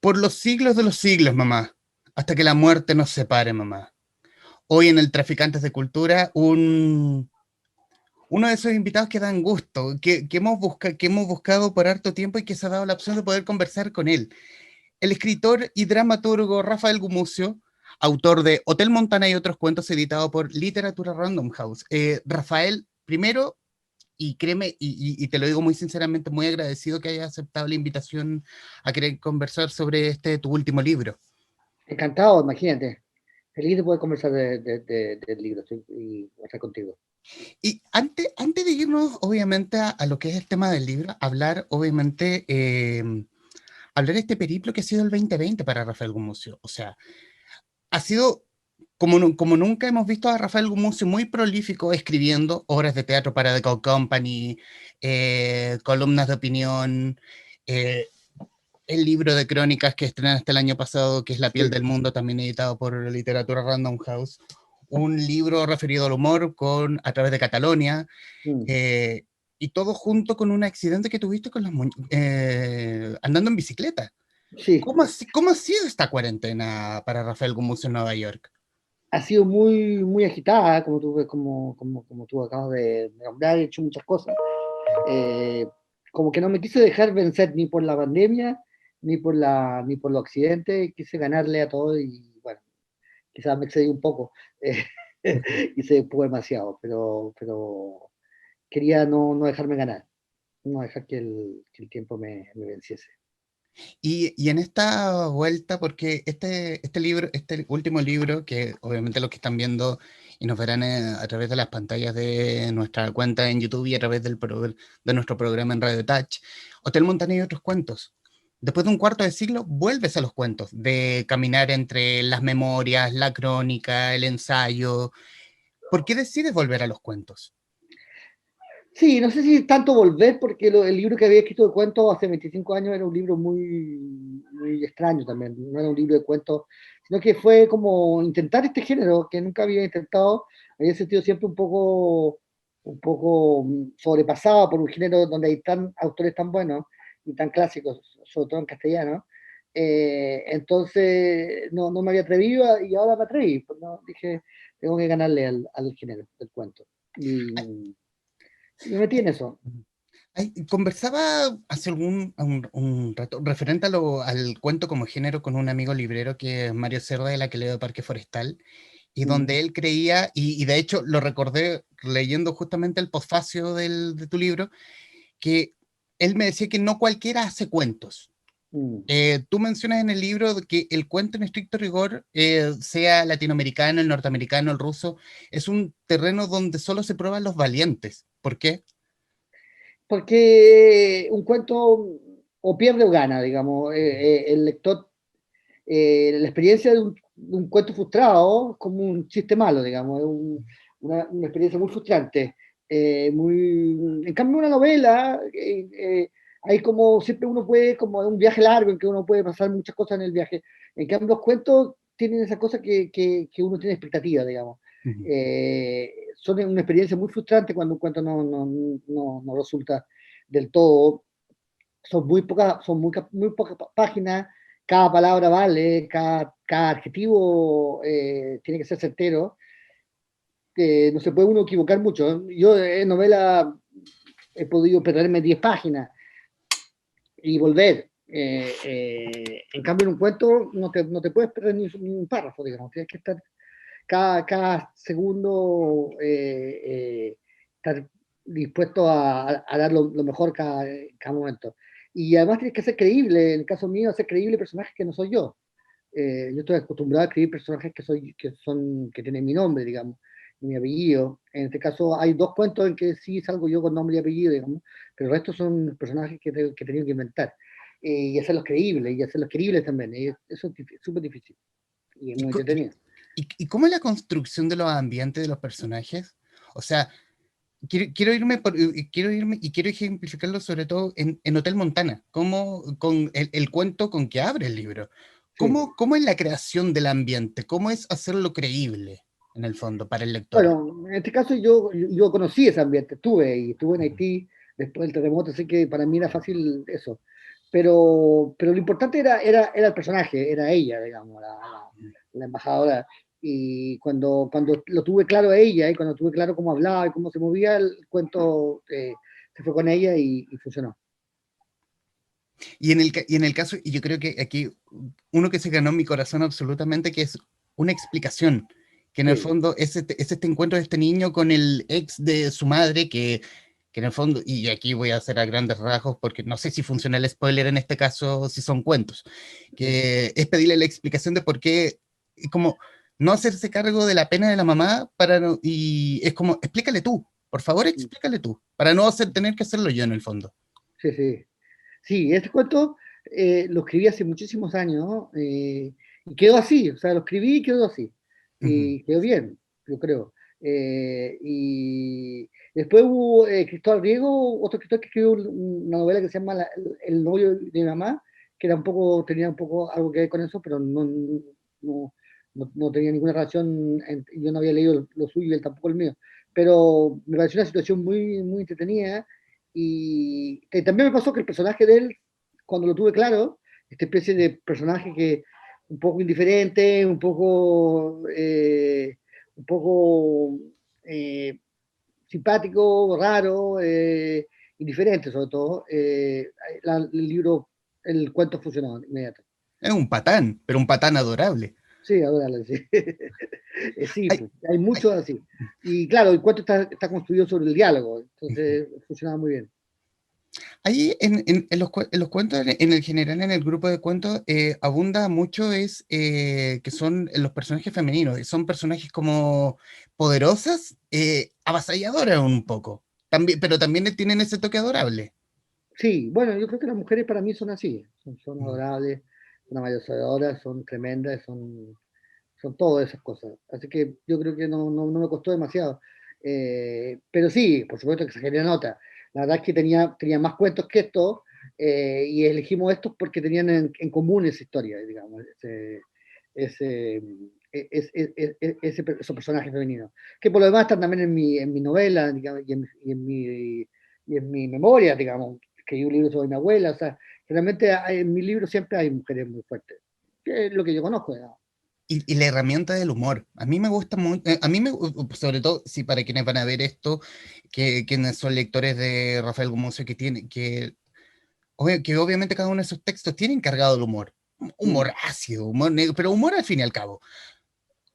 Por los siglos de los siglos, mamá, hasta que la muerte nos separe, mamá. Hoy en el Traficantes de Cultura, uno de esos invitados que dan gusto, que hemos buscado por harto tiempo y que se ha dado la opción de poder conversar con él. El escritor y dramaturgo Rafael Gumucio, autor de Hotel Montana y otros cuentos, editado por Literatura Random House. Rafael, primero, y créeme, y te lo digo muy sinceramente, muy agradecido que hayas aceptado la invitación a querer conversar sobre este tu último libro. Encantado, imagínate. Feliz de poder conversar del libro y estar contigo. Y antes de irnos, obviamente, a lo que es el tema del libro, hablar, obviamente, hablar de este periplo que ha sido el 2020 para Rafael Gumucio. O sea, ha sido como nunca hemos visto a Rafael Gumucio muy prolífico escribiendo obras de teatro para The Code Company, columnas de opinión, eh, el libro de crónicas que estrenaste el año pasado, que es La piel Sí. del mundo, también editado por Literatura Random House, un libro referido al humor a través de Catalonia, Mm. eh, y todo junto con un accidente que tuviste con andando en bicicleta. Sí, ¿Cómo ha sido esta cuarentena para Rafael Gumucio en Nueva York? ha sido muy agitada, como tú acabas de nombrar, he hecho muchas cosas. Eh, Como que no me quise dejar vencer ni por la pandemia, ni por los accidentes, quise ganarle a todo y bueno, quizás me excedí un poco, eh, hice un poco demasiado, pero quería no dejarme ganar, no dejar que el tiempo me venciese. Y en esta vuelta, porque este libro, este último libro, que obviamente los que están viendo y nos verán a través de las pantallas de nuestra cuenta en YouTube y a través de nuestro programa en Radio Touch, Hotel Montana y otros cuentos. Después de un cuarto de siglo, vuelves a los cuentos, de caminar entre las memorias, la crónica, el ensayo. ¿Por qué decides volver a los cuentos? Sí, no sé si tanto volver, porque el libro que había escrito de cuentos hace 25 años era un libro muy extraño también, no era un libro de cuentos, sino que fue como intentar este género que nunca había intentado, había sentido siempre un poco sobrepasado por un género donde hay autores tan buenos y tan clásicos, sobre todo en castellano. Entonces no me había atrevido y ahora me atreví, pues, ¿no? Dije, tengo que ganarle al género del cuento. Y me metí en eso. Ay, conversaba hace un rato referente al cuento como género con un amigo librero que es Mario Cerda de la que leo Parque Forestal, y Mm. donde él creía, y de hecho lo recordé leyendo justamente el posfacio de tu libro, que él me decía que no cualquiera hace cuentos. Mm. Tú mencionas en el libro que el cuento en estricto rigor, sea latinoamericano, el norteamericano, el ruso, es un terreno donde solo se prueban los valientes. ¿Por qué? Porque un cuento o pierde o gana, digamos. El lector, la experiencia de un cuento frustrado es como un chiste malo, digamos. Es una experiencia muy frustrante. En cambio, una novela, hay como siempre uno puede, como un viaje largo en que uno puede pasar muchas cosas en el viaje. En cambio, los cuentos tienen esa cosa que uno tiene expectativa, digamos. Ujú. Son una experiencia muy frustrante cuando un cuento no resulta del todo. Muy pocas páginas, cada palabra vale, cada adjetivo tiene que ser certero, no se puede uno equivocar mucho. Yo en novela he podido perderme 10 páginas y volver. En cambio, en un cuento no te puedes perder ni un párrafo, digamos. Tienes que estar cada segundo, estar dispuesto a dar lo mejor cada momento. Y además tienes que ser creíble, en el caso mío, ser creíble personajes que no soy yo. Yo estoy acostumbrado a escribir personajes que tienen mi nombre, digamos, y mi apellido. En este caso hay dos cuentos en que sí salgo yo con nombre y apellido, digamos, pero el resto son personajes que he tenido que inventar. Y hacerlos creíbles, y hacerlos creíbles también. Y eso es súper difícil y es ¿Y, muy co- y- entretenido. y cómo es la construcción de los ambientes de los personajes? O sea, quiero irme y quiero ejemplificarlo sobre todo en Hotel Montana, con el cuento con que abre el libro. Sí. ¿Cómo es la creación del ambiente? ¿Cómo es hacerlo creíble, en el fondo, para el lector? Bueno, en este caso yo conocí ese ambiente, estuve en Haití después del terremoto, así que para mí era fácil eso. pero lo importante era el personaje, era ella, digamos, la embajadora. Y cuando lo tuve claro a ella, y cuando tuve claro cómo hablaba y cómo se movía, el cuento se fue con ella y funcionó. Y en el caso, y yo creo que aquí uno que se ganó mi corazón absolutamente, que es una explicación, que en el Sí, fondo es este encuentro de este niño con el ex de su madre, que en el fondo, y aquí voy a hacer a grandes rasgos, porque no sé si funciona el spoiler en este caso, si son cuentos, sí, que es pedirle la explicación de por qué, y como no hacerse cargo de la pena de la mamá, y es como, explícale tú, por favor, explícale tú, para no tener que hacerlo yo en el fondo. sí, sí. Sí, este cuento lo escribí hace muchísimos años, ¿no? Y quedó así, o sea, lo escribí y quedó así. Ujú. Y quedó bien, yo creo. Y después hubo Cristóbal Riego, otro escritor que escribió una novela que se llama El novio de mi mamá, que era un poco, tenía un poco algo que ver con eso, pero no tenía ninguna relación, yo no había leído lo suyo y él tampoco el mío. Pero me pareció una situación muy, muy entretenida y también me pasó que el personaje de él, cuando lo tuve claro, esta especie de personaje que un poco indiferente, un poco simpático, raro, indiferente sobre todo, el libro, el cuento funcionó inmediato. Es un patán, pero un patán adorable. Sí, adorable, sí. Sí, Hay, pues, hay hay- muchos así. Y claro, el cuento está construido sobre el diálogo, entonces funcionaba muy bien. ahí en los cuentos, en el general, en el grupo de cuentos, abunda mucho que son los personajes femeninos, y son personajes como poderosas, avasalladoras un poco, también, pero también tienen ese toque adorable. Sí, bueno, yo creo que las mujeres para mí son así, son Mm. adorables, son amayoradoras, son tremendas, son todas esas cosas. Así que yo creo que no me costó demasiado. Pero sí, por supuesto que exageré la nota. La verdad es que tenía más cuentos que estos y elegimos estos porque tenían en común esa historia, digamos, ese, esos personajes femeninos. Que por lo demás están también en mi novela, digamos, y en mi memoria, digamos. Escribí un libro sobre mi abuela, o sea, realmente en mi libro siempre hay mujeres muy fuertes, que es lo que yo conozco, digamos. Y la herramienta del humor. A mí me gusta mucho, sobre todo, si para quienes van a ver esto, quienes son lectores de Rafael Gumucio, que obviamente cada uno de sus textos tiene cargado el humor. Mm. Humor ácido, humor negro, pero humor al fin y al cabo.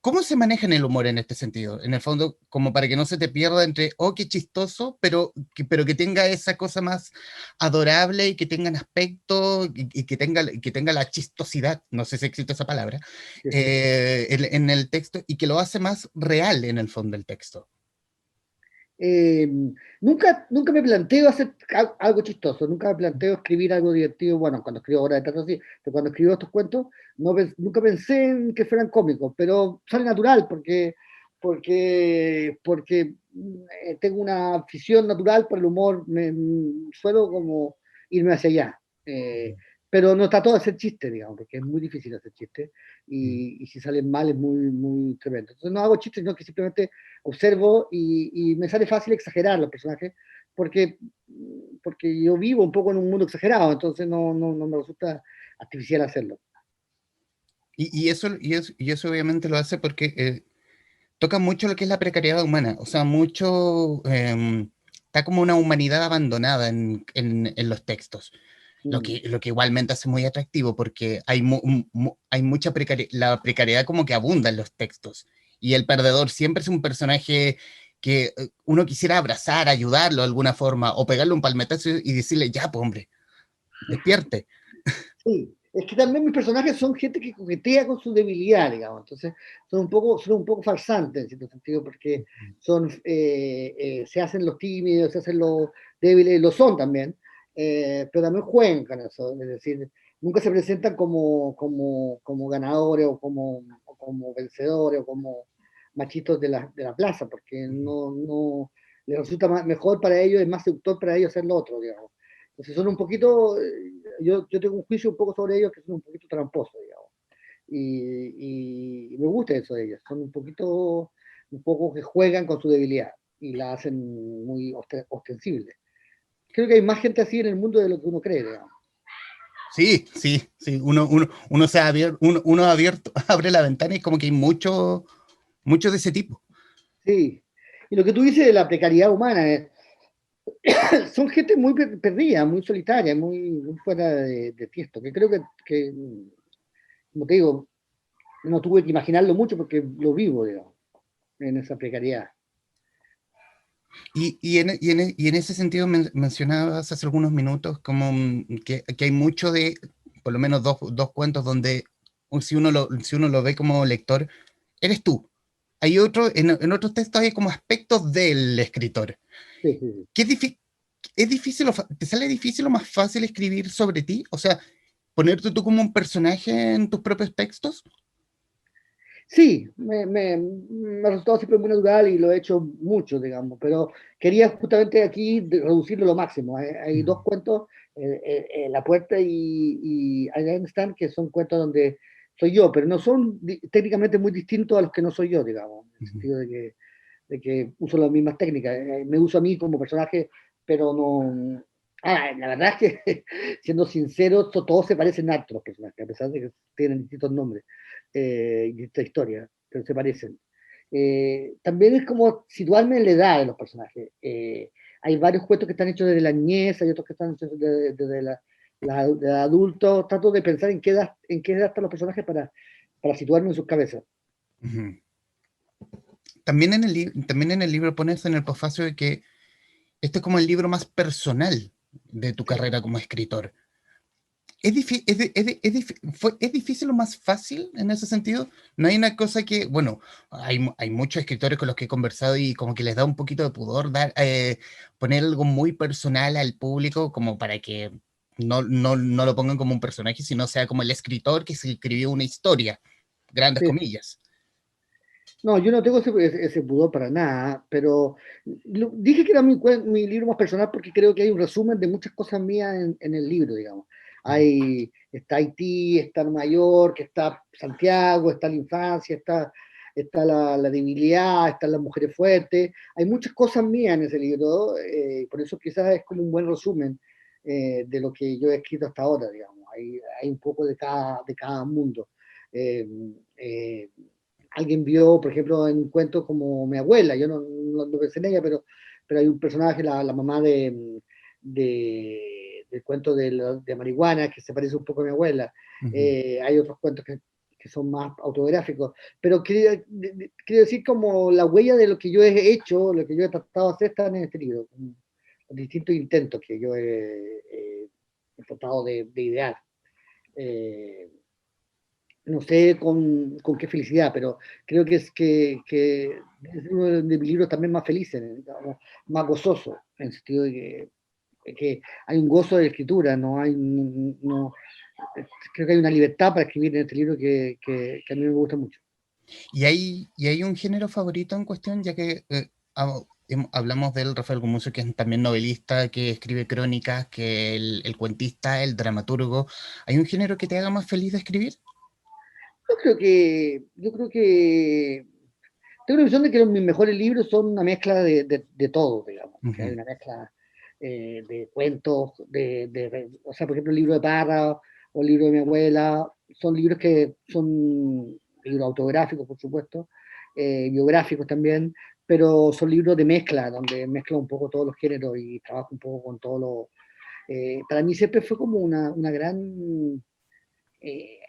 ¿Cómo se maneja en el humor en este sentido? En el fondo, como para que no se te pierda entre, oh, qué chistoso, pero que tenga esa cosa más adorable y que tenga un aspecto y que tenga la chistosidad, no sé si existe esa palabra, Sí, sí. en el texto y que lo hace más real en el fondo del texto. Eh, nunca me planteo hacer algo chistoso, nunca me planteo escribir algo divertido, bueno, cuando escribo obras de teatro sí, pero cuando escribo estos cuentos, nunca pensé en que fueran cómicos, pero sale natural porque tengo una afición natural por el humor, suelo como irme hacia allá. Pero no trato de hacer chistes, digamos, porque es muy difícil hacer chistes y si salen mal es muy, muy tremendo. Entonces no hago chistes, sino que simplemente observo y me sale fácil exagerar los personajes porque, porque yo vivo un poco en un mundo exagerado, entonces no me resulta artificial hacerlo. Y eso obviamente lo hace porque toca mucho lo que es la precariedad humana, o sea, está como una humanidad abandonada en los textos, Mm, lo que igualmente hace muy atractivo porque hay mucha precariedad, la precariedad como que abunda en los textos, y el perdedor siempre es un personaje que uno quisiera abrazar, ayudarlo de alguna forma, o pegarle un palmetazo y decirle, ya, pues hombre, despierte. sí, es que también mis personajes son gente que coquetea con su debilidad, digamos, entonces son un poco farsantes en cierto sentido, porque se hacen los tímidos, se hacen los débiles, lo son también, pero también juegan con eso, es decir, nunca se presentan como ganadores o como vencedores o como machitos de la plaza, porque no les resulta mejor para ellos, es más seductor para ellos hacer lo otro, digamos. Entonces son un poquito, yo tengo un juicio un poco sobre ellos que son un poquito tramposos, digamos. Y me gusta eso de ellos, son un poco que juegan con su debilidad y la hacen muy ostensible. Creo que hay más gente así en el mundo de lo que uno cree, digamos. Sí, sí, sí. Uno se abre, uno abierto, abre la ventana y es como que hay mucho de ese tipo. Sí. Y lo que tú dices de la precariedad humana, son gente muy perdida, muy solitaria, muy fuera de tiesto, que creo que, como te digo, no tuve que imaginarlo mucho porque lo vivo, digamos, en esa precariedad. Y en ese sentido mencionabas hace algunos minutos como que hay mucho de, por lo menos dos cuentos donde si uno lo ve como lector, eres tú. Hay en otros textos hay como aspectos del escritor. Sí, sí, sí. ¿Qué es difícil te sale difícil o más fácil escribir sobre ti? O sea, ponerte tú como un personaje en tus propios textos. Sí, me ha resultado siempre muy natural y lo he hecho mucho, digamos, pero quería justamente aquí reducirlo lo máximo. Hay dos cuentos, La Puerta y Einstein, que son cuentos donde soy yo, pero no son técnicamente muy distintos a los que no soy yo, digamos, en el Ujú. sentido de que uso las mismas técnicas. Me uso a mí como personaje, pero no... Ah, la verdad es que, siendo sincero, todos se parecen harto los personajes, a pesar de que tienen distintos nombres y esta historia, pero se parecen. También es como situarme en la edad de los personajes. Hay varios cuentos que están hechos desde la niñez, hay otros que están hechos desde de adultos. Trato de pensar en qué edad están los personajes para situarme en sus cabezas. Ujú. También en el libro pones en el posfacio de que este es como el libro más personal de tu Sí. carrera como escritor. ¿Es difícil o más fácil en ese sentido? No hay una cosa que, bueno, hay muchos escritores con los que he conversado y como que les da un poquito de pudor poner algo muy personal al público como para que no lo pongan como un personaje, sino sea como el escritor que se escribió una historia, grandes Sí. comillas. No, yo no tengo ese pudor para nada, pero dije que era mi libro más personal porque creo que hay un resumen de muchas cosas mías en el libro, digamos. Está Haití, está Nueva York, está Santiago, está la infancia, está la debilidad, están las mujeres fuertes. Hay muchas cosas mías en ese libro, por eso quizás es como un buen resumen de lo que yo he escrito hasta ahora, digamos. Hay un poco de cada mundo. Eh, eh, Alguien vio, por ejemplo, en un cuento como mi abuela, yo no pensé en ella, pero hay un personaje, la mamá del cuento de marihuana, que se parece un poco a mi abuela. Ujú. Hay otros cuentos que son más autográficos, pero quiero decir como la huella de lo que yo he hecho, lo que yo he tratado de hacer, está en este libro, con los distintos intentos que yo he tratado de idear. Eh, no sé con qué felicidad, pero creo que es uno de mis libros también más felices, digamos, más gozoso, en el sentido de que hay un gozo de escritura, creo que hay una libertad para escribir en este libro que a mí me gusta mucho. ¿Y hay un género favorito en cuestión, ya que hablamos del Rafael Gumucio, que es también novelista, que escribe crónicas, que el cuentista, el dramaturgo? ¿Hay un género que te haga más feliz de escribir? Yo creo que tengo la impresión de que mis mejores libros son una mezcla de todo, digamos, que hay Ujú, una mezcla de cuentos, o sea, por ejemplo, el libro de Parra o el libro de mi abuela, son libros que son libros autográficos, por supuesto, biográficos también, pero son libros de mezcla, donde mezcla un poco todos los géneros y trabajo un poco con todos los... para mí siempre fue como una gran eh,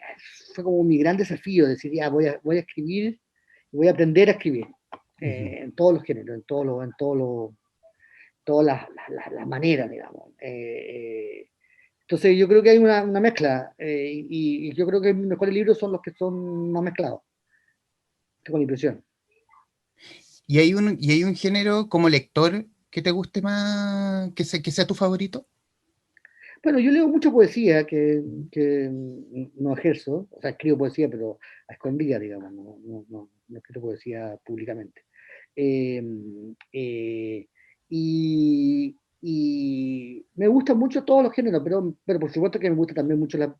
fue como mi gran desafío, decir, ya voy a escribir, voy a aprender a escribir ujú. en todos los géneros, todas las maneras, digamos. Entonces yo creo que hay una mezcla y yo creo que mis mejores libros son los que son más mezclados, tengo la impresión. ¿Y hay un género como lector que te guste más, que sea tu favorito? Bueno, yo leo mucha poesía que no ejerzo, o sea, escribo poesía, pero a escondidas, digamos, no escribo poesía públicamente. Eh, eh, y me gustan mucho todos los géneros, pero por supuesto que me gusta también mucho la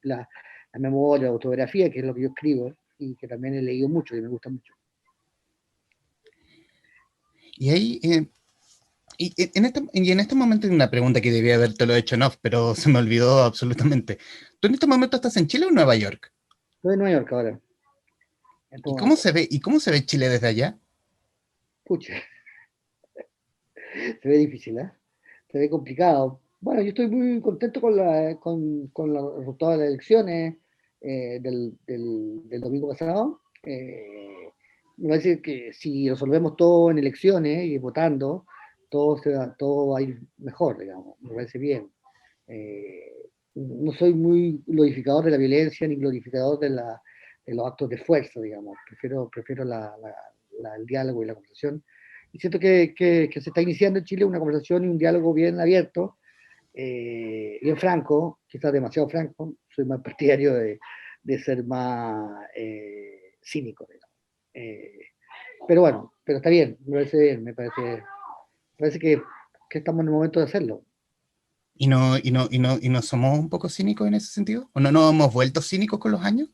memoria, la autografía, que es lo que yo escribo, y que también he leído mucho y me gusta mucho. Y ahí, y en este momento hay una pregunta que debía habértelo hecho en off, pero se me olvidó absolutamente. ¿Tú en este momento estás en Chile o en Nueva York? Estoy en Nueva York ahora, en este ¿Y cómo momento. se ve, y cómo se ve Chile desde allá? Pucha, se ve difícil, ¿eh? Se ve complicado. Bueno, yo estoy muy contento con los resultados de las elecciones del domingo pasado. Me parece que si resolvemos todo en elecciones y votando, todo va a ir mejor, digamos. Me parece bien. No soy muy glorificador de la violencia ni glorificador de los actos de fuerza, digamos. Prefiero el diálogo y la conversación. Y siento que se está iniciando en Chile una conversación y un diálogo bien abierto, bien franco, quizás demasiado franco. Soy más partidario de ser más cínico, digamos. Pero bueno, pero está bien, me parece bien, me parece que estamos en el momento de hacerlo. ¿Y no somos un poco cínicos en ese sentido? ¿O no nos hemos vuelto cínicos con los años?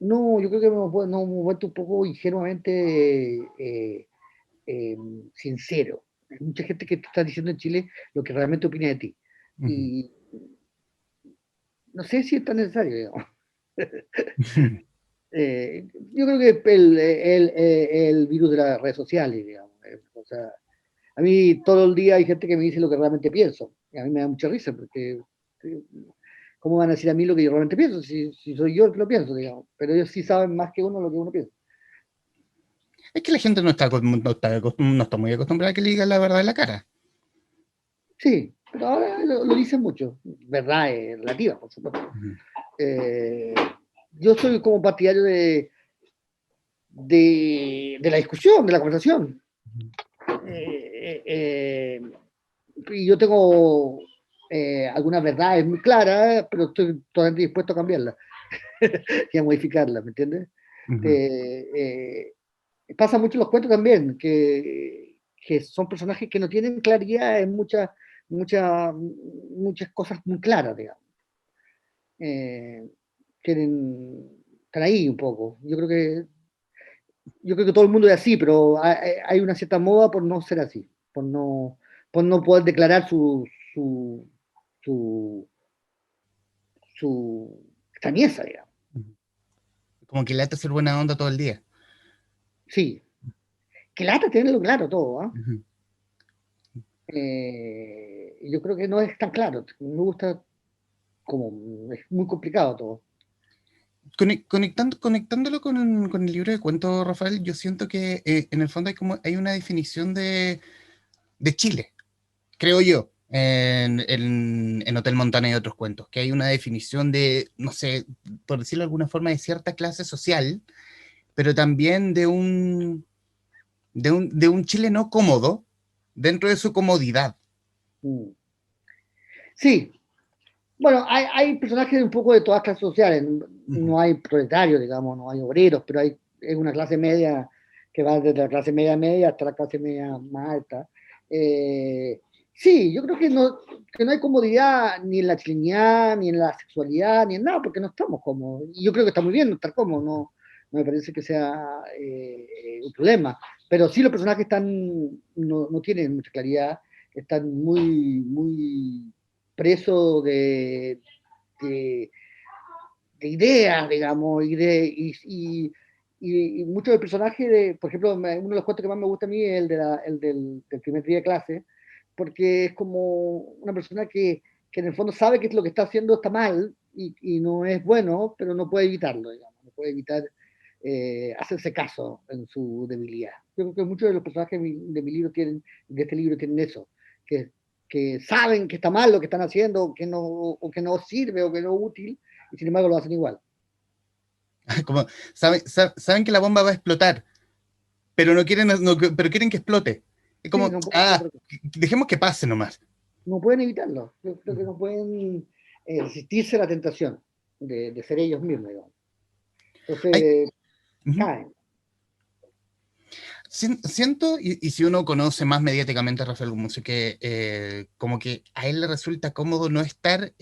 No, yo creo que nos hemos vuelto un poco ingenuamente eh, sincero. Hay mucha gente que te está diciendo en Chile lo que realmente opina de ti. Ujú. Y no sé si es tan necesario, digamos. Yo creo que el virus de las redes sociales, digamos. O sea, a mí todo el día hay gente que me dice lo que realmente pienso. Y a mí me da mucha risa porque eh, ¿cómo van a decir a mí lo que yo realmente pienso? Si soy yo el que lo pienso, digamos. Pero ellos sí saben más que uno lo que uno piensa. Es que la gente no está muy acostumbrada a que le digan la verdad en la cara. Sí, pero ahora lo dicen mucho. Verdad es relativa, por supuesto. Ujú. Eh, yo soy como partidario de la discusión, de la conversación. Eh, eh, y yo tengo algunas verdades muy claras, pero estoy totalmente dispuesto a cambiarlas y a modificarlas, ¿me entiendes? Ujú. Eh, pasa mucho en los cuentos también, que son personajes que no tienen claridad en muchas cosas muy claras, digamos. Eh, están ahí un poco. Yo creo que todo el mundo es así, pero hay una cierta moda por no ser así, por no poder declarar su, su, su extrañeza, digamos. Ujú. Como que late ser buena onda todo el día. Sí, que lata tenerlo claro todo, ¿ah? Ujú. Yo creo que no es tan claro, me gusta es muy complicado todo. Conectándolo con el libro de cuentos, Rafael, yo siento que en el fondo hay una definición de Chile, creo yo, en Hotel Montana y otros cuentos, que hay una definición de, no sé, por decirlo de alguna forma, de cierta clase social, pero también de un Chile no cómodo dentro de su comodidad. Mm. Sí, bueno, hay personajes un poco de todas clases sociales, Ujú. no hay proletarios, digamos, no hay obreros, pero es una clase media que va desde la clase media media hasta la clase media más alta. Eh, sí, yo creo que no hay comodidad ni en la chilenidad, ni en la sexualidad, ni en nada, porque no estamos cómodos. Y yo creo que está muy bien no estar cómodos, no me parece que sea un problema. Pero sí los personajes no tienen mucha claridad, están muy presos de, de ideas, digamos, y muchos del personaje por ejemplo, uno de los cuentos que más me gusta a mí es el del primer día de clase, porque es como una persona que en el fondo sabe que lo que está haciendo está mal y no es bueno, pero no puede evitarlo, digamos, no puede evitar hacerse caso en su debilidad. Yo creo que muchos de los personajes de este libro tienen eso, que, que saben que está mal lo que están haciendo, o que no sirve o que no es útil, y sin embargo lo hacen igual. Como saben que la bomba va a explotar, pero pero quieren que explote. Es Sí, como, no pueden hacer otra cosa. dejemos que pase nomás. No pueden evitarlo. Yo creo que no pueden resistirse a la tentación de ser ellos mismos, digamos. Ay, Entonces, ujú. caen. Siento, y si uno conoce más mediáticamente a Rafael Gumucio, que como que a él le resulta cómodo no estar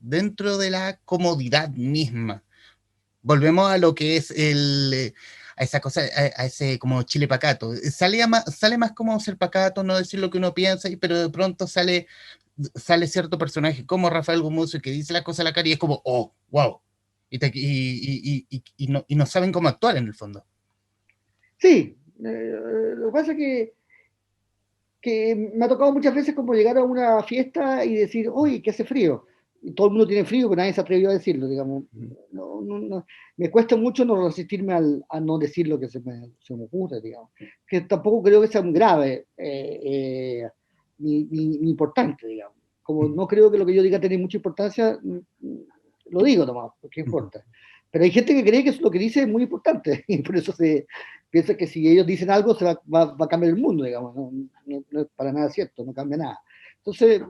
dentro de la comodidad misma. Volvemos a lo que es a esa cosa, a ese como chile pacato. Sale más como ser pacato, no decir lo que uno piensa, pero de pronto sale cierto personaje como Rafael Gumucio que dice las cosas a la cara y es como, oh, wow. Y no saben cómo actuar en el fondo. Sí, lo que pasa es que me ha tocado muchas veces como llegar a una fiesta y decir, uy, que hace frío. Y todo el mundo tiene frío, pero nadie se atrevió a decirlo, digamos. No, me cuesta mucho no resistirme a no decir lo que se me ocurre, digamos. Que tampoco creo que sea muy grave ni importante, digamos. Como no creo que lo que yo diga tiene mucha importancia, lo digo nomás, porque importa. Pero hay gente que cree que lo que dice es muy importante y por eso se piensa que si ellos dicen algo se va a cambiar el mundo, digamos. No es para nada cierto, no cambia nada. Entonces,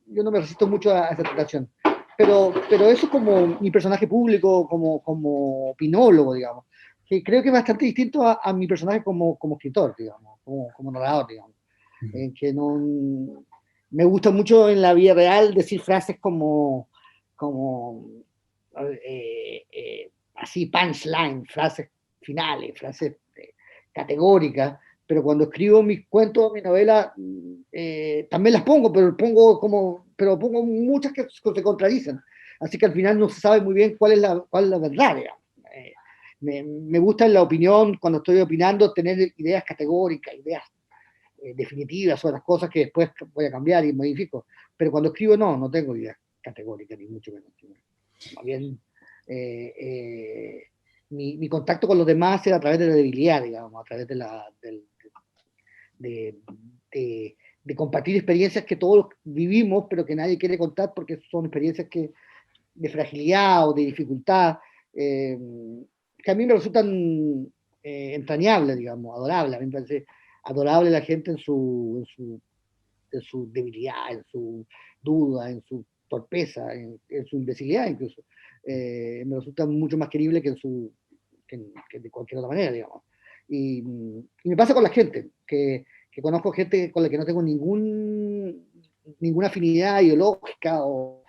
yo no me resisto mucho a esa tentación. Pero eso es como mi personaje público, como opinólogo, digamos, que creo que es bastante distinto a mi personaje como escritor, digamos, como narrador, digamos. Que no, me gusta mucho en la vida real decir frases como así punchline, frases finales, frases categóricas, pero cuando escribo mis cuentos, mis novelas, también las pongo, pero pongo muchas que se contradicen. Así que al final no se sabe muy bien cuál es la verdad, digamos. Me gusta en la opinión, cuando estoy opinando, tener ideas categóricas, ideas definitivas sobre las cosas que después voy a cambiar y modifico. Pero cuando escribo, no tengo ideas categóricas, ni mucho menos. Más bien, eh, eh, mi contacto con los demás era a través de la debilidad, digamos, a través de, de compartir experiencias que todos vivimos, pero que nadie quiere contar porque son experiencias de fragilidad o de dificultad, que a mí me resultan entrañables, digamos, adorables. A mí me parece adorable la gente en su debilidad, en su duda, en su torpeza, en su imbecilidad incluso. Me resulta mucho más querible que de cualquier otra manera, digamos. Y me pasa con la gente, que conozco gente con la que no tengo ninguna afinidad ideológica o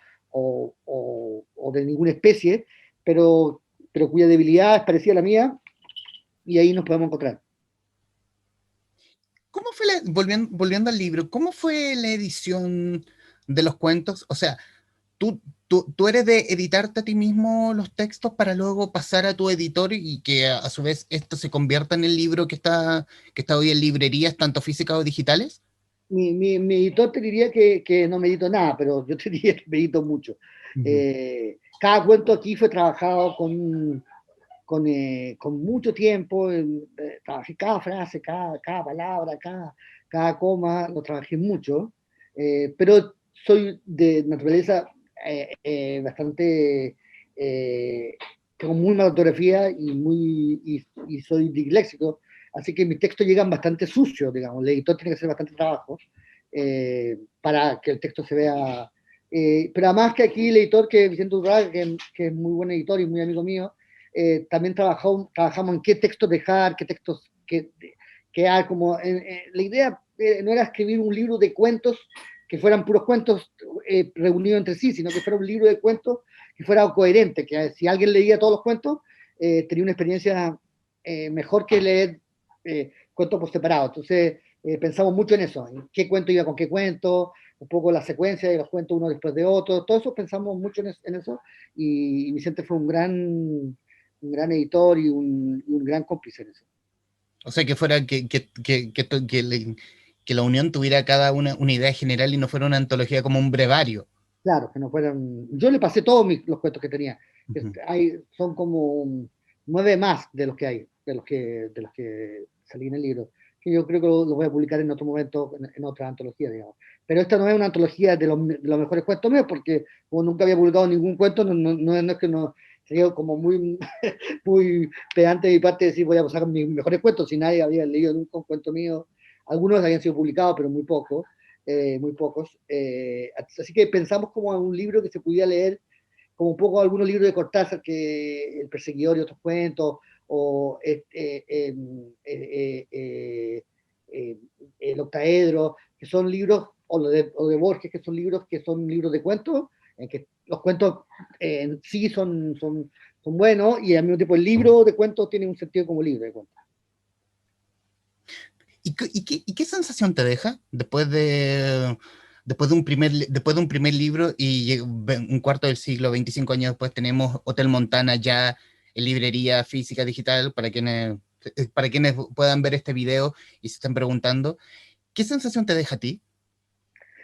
de ninguna especie, pero cuya debilidad es parecida a la mía, y ahí nos podemos encontrar. ¿Cómo fue volviendo al libro, cómo fue la edición de los cuentos? O sea, tú, tú eres de editarte a ti mismo los textos para luego pasar a tu editor y que a su vez esto se convierta en el libro que está hoy en librerías, tanto físicas o digitales. Mi editor te diría que no medito nada, pero yo te diría que medito mucho. Ujú. Cada cuento aquí fue trabajado con mucho tiempo, trabajé cada frase, cada palabra, cada coma, lo trabajé mucho, pero soy de naturaleza bastante, tengo muy mala ortografía y soy disléxico, así que mis textos llegan bastante sucios, digamos, el editor tiene que hacer bastante trabajo para que el texto se vea. Pero además que aquí el editor, que es Vicente Urraga, que es muy buen editor y muy amigo mío, también trabajamos en qué textos dejar, qué textos quedar, como la idea no era escribir un libro de cuentos que fueran puros cuentos reunidos entre sí, sino que fuera un libro de cuentos que fuera coherente, que si alguien leía todos los cuentos, tenía una experiencia mejor que leer cuentos por separado. Entonces, pensamos mucho en eso, en qué cuento iba con qué cuento, un poco la secuencia de los cuentos uno después de otro, todo eso pensamos mucho en eso, y Vicente fue un gran editor y un gran cómplice en eso. O sea, que fuera que la unión tuviera cada una idea general y no fuera una antología como un brevario. Claro, que no fueran. Yo le pasé todos los cuentos que tenía. Ujú. Son como 9 más de los que salí en el libro. Que yo creo que los voy a publicar en otro momento, en otra antología, digamos. Pero esta no es una antología de los mejores cuentos míos, porque como nunca había publicado ningún cuento, no es que no sería como muy, muy pedante de mi parte decir voy a pasar mis mejores cuentos, si nadie había leído nunca un cuento mío. Algunos habían sido publicados, pero muy pocos. Así que pensamos como en un libro que se pudiera leer, como un poco algunos libros de Cortázar, que El Perseguidor y otros cuentos, o El Octaedro, que son libros, o de Borges, que son libros de cuentos, en que los cuentos en sí son buenos, y al mismo tiempo el libro de cuentos tiene un sentido como libro de cuentos. ¿Y qué sensación te deja después de un primer libro y un cuarto del siglo, 25 años después tenemos Hotel Montana ya en librería física digital para quienes puedan ver este video y se están preguntando, ¿qué sensación te deja a ti?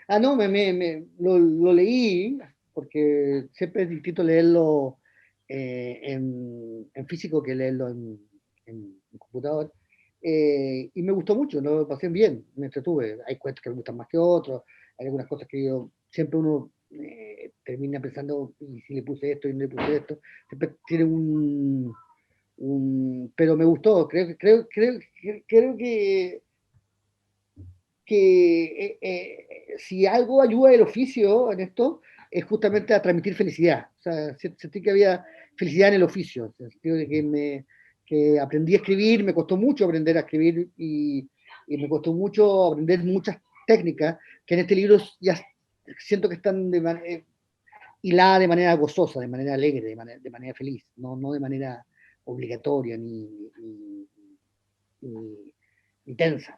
Ah, no, lo leí, porque siempre es distinto leerlo en físico que leerlo en computador. Y me gustó mucho, ¿no? Lo pasé bien, me entretuve. Hay cuentos que me gustan más que otros, hay algunas cosas que yo, siempre uno termina pensando, y si le puse esto y no le puse esto, siempre tiene pero me gustó, creo que si algo ayuda el oficio en esto, es justamente a transmitir felicidad. O sea, sentí que había felicidad en el oficio, en el sentido de que aprendí a escribir, me costó mucho aprender a escribir y me costó mucho aprender muchas técnicas que en este libro ya siento que están hiladas de manera gozosa, de manera alegre, de manera feliz, no de manera obligatoria ni tensa.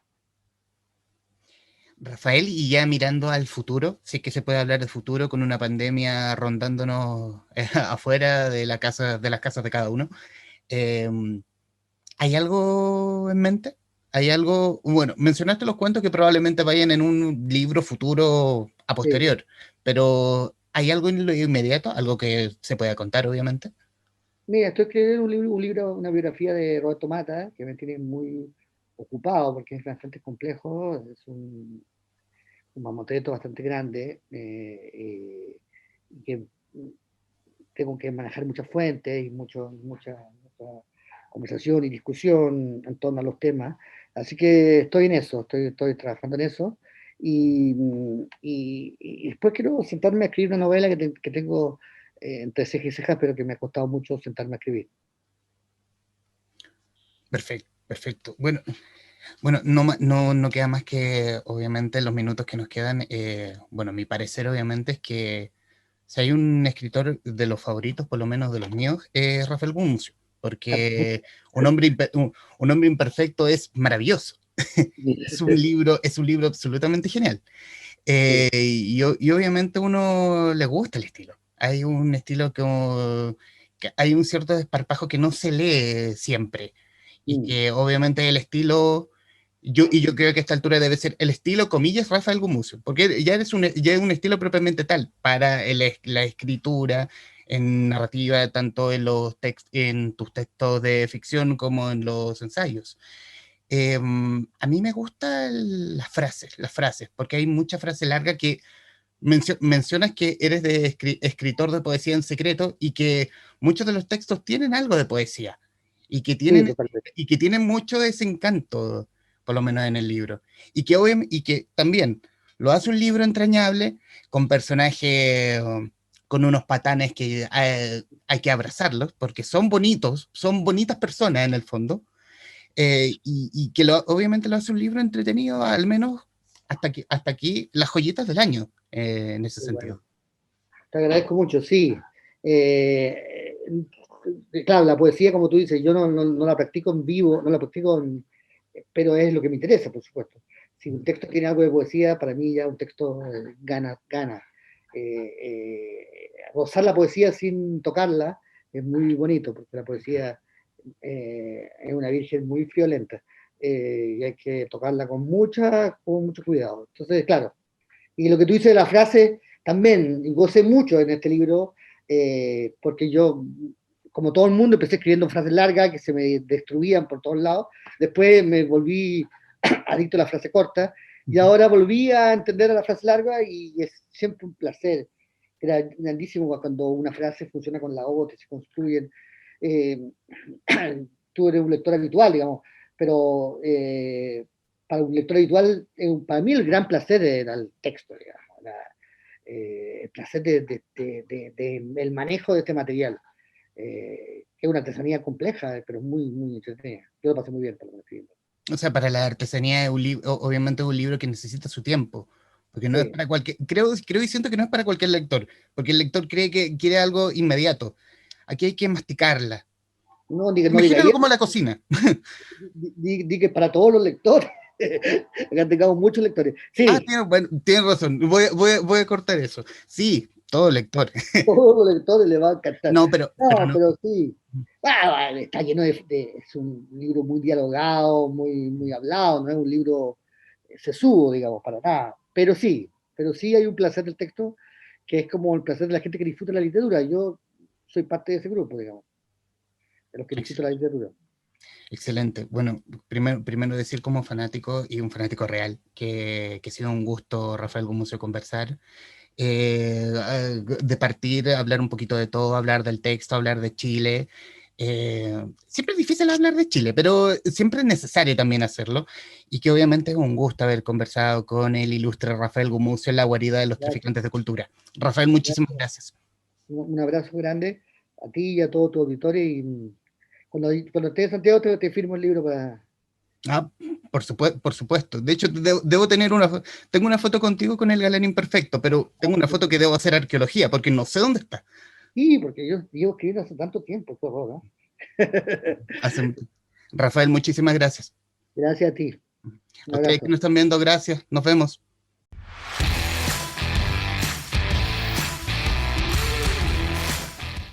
Rafael, y ya mirando al futuro, si es que se puede hablar de futuro con una pandemia rondándonos afuera de de las casas de cada uno, eh, ¿hay algo en mente? ¿Hay algo? Bueno, mencionaste los cuentos que probablemente vayan en un libro futuro a Sí. posterior, pero ¿hay algo en lo inmediato? ¿Algo que se pueda contar, obviamente? Mira, estoy escribiendo un libro, una biografía de Roberto Mata, que me tiene muy ocupado porque es bastante complejo, es un mamotreto bastante grande, y que tengo que manejar muchas fuentes y mucha conversación y discusión en torno a los temas. Así que estoy en eso, estoy trabajando en eso. Y después quiero sentarme a escribir una novela que tengo entre cejas y cejas, pero que me ha costado mucho sentarme a escribir. Perfecto, perfecto. Bueno, no queda más que, obviamente, los minutos que nos quedan. Bueno, mi parecer, obviamente, es que si hay un escritor de los favoritos, por lo menos de los míos, es Rafael Gumucio, porque un hombre imperfecto es maravilloso. Es un libro absolutamente genial. Sí. Y obviamente uno le gusta el estilo. Hay un estilo que hay un cierto desparpajo que no se lee siempre. Y Mm. que obviamente el estilo, yo creo que a esta altura debe ser el estilo, comillas, Rafael Gumucio, porque ya es un estilo propiamente tal para la escritura, en narrativa, tanto en tus textos de ficción como en los ensayos. A mí me gustan las frases, porque hay mucha frase larga que mencionas que eres de escritor de poesía en secreto y que muchos de los textos tienen algo de poesía y que Sí, tienen, totalmente. y que tienen mucho de ese encanto, por lo menos en el libro. Y que también lo hace un libro entrañable con personajes, con unos patanes que hay que abrazarlos porque son bonitos, son bonitas personas en el fondo, y que obviamente lo hace un libro entretenido, al menos hasta aquí las joyitas del año, en ese Qué bueno. sentido. Te agradezco mucho, sí. Eh, claro, la poesía, como tú dices, yo no la practico en vivo, no la practico, pero es lo que me interesa, por supuesto. Si un texto tiene algo de poesía, para mí ya un texto gana. Gozar la poesía sin tocarla es muy bonito, porque la poesía es una virgen muy violenta, y hay que tocarla con mucho cuidado. Entonces, claro, y lo que tú dices de la frase, también gocé mucho en este libro, porque yo, como todo el mundo, empecé escribiendo frases largas que se me destruían por todos lados. Después me volví adicto a la frase corta y Ujú. ahora volví a entender a la frase larga y es siempre un placer. Era grandísimo cuando una frase funciona con la otra, se construyen. Eh, Tú eres un lector habitual, digamos, pero para un lector habitual, para mí el gran placer era el texto, digamos, el placer del manejo de este material, que es una artesanía compleja, pero muy, muy entretenida. Yo lo pasé muy bien por lo que escribiendo. O sea, para la artesanía es obviamente es un libro que necesita su tiempo, porque no es Sí, para creo y siento que no es para cualquier lector, porque el lector cree que quiere algo inmediato. aquí hay que masticarla. No, no diga Imagínalo bien, como la cocina. di que para todos los lectores. Acá tengamos muchos lectores. Ah, Sí, bueno, tiene razón, voy a cortar eso. Sí, todo lector. todos los lectores le va a encantar. No, pero No, no. pero sí. Está lleno es un libro muy dialogado, muy hablado, no es un libro sesudo, digamos, para nada. Pero sí hay un placer del texto que es como el placer de la gente que disfruta la literatura. Yo soy parte de ese grupo, digamos, de los que disfrutan la Excelente. literatura. Excelente. Bueno, primero decir como fanático y un fanático real, que ha sido un gusto, Rafael Gumucio, conversar, de partir, hablar un poquito de todo, hablar del texto, hablar de Chile. Siempre es difícil hablar de Chile, pero siempre es necesario también hacerlo. Y que obviamente es un gusto haber conversado con el ilustre Rafael Gumucio en la guarida de los Gracias. traficantes de cultura. Rafael, muchísimas gracias. Un abrazo grande a ti y a todo tu auditorio. Y cuando estés en Santiago, te firmo el libro para. Ah, por supuesto. De hecho, debo tener tengo una foto contigo con el galán imperfecto, pero tengo una foto que debo hacer arqueología porque no sé dónde está. Sí, porque yo llevo escribiendo hace tanto tiempo, qué horror, ¿no? Hace- Rafael, muchísimas gracias. Gracias a ti. Un A ustedes que abrazo. nos están viendo, gracias. Nos vemos.